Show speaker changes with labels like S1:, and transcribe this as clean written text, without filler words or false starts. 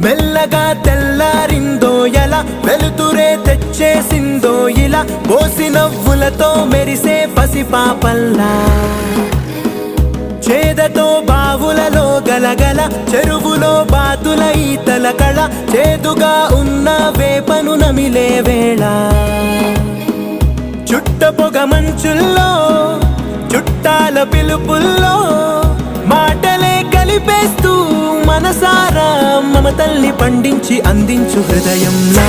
S1: మెల్లగా తెల్లారిందో ఎలా, వెలుతురే తెచ్చేసిందో ఇలా, పోసి నవ్వులతో మెరిసే పసిపాపల్లా. చేదతో బావులలో గలగల, చెరువులో బాతుల ఈతల కళ, చేదుగా ఉన్న వేపను నమిలే వేళ. చుట్ట పొగ మంచుల్లో, చుట్టాల పిలుపుల్లో, మాటలే కలిపేస్తూ మనసారా మమతల్ని పండించి అందించు హృదయంలో.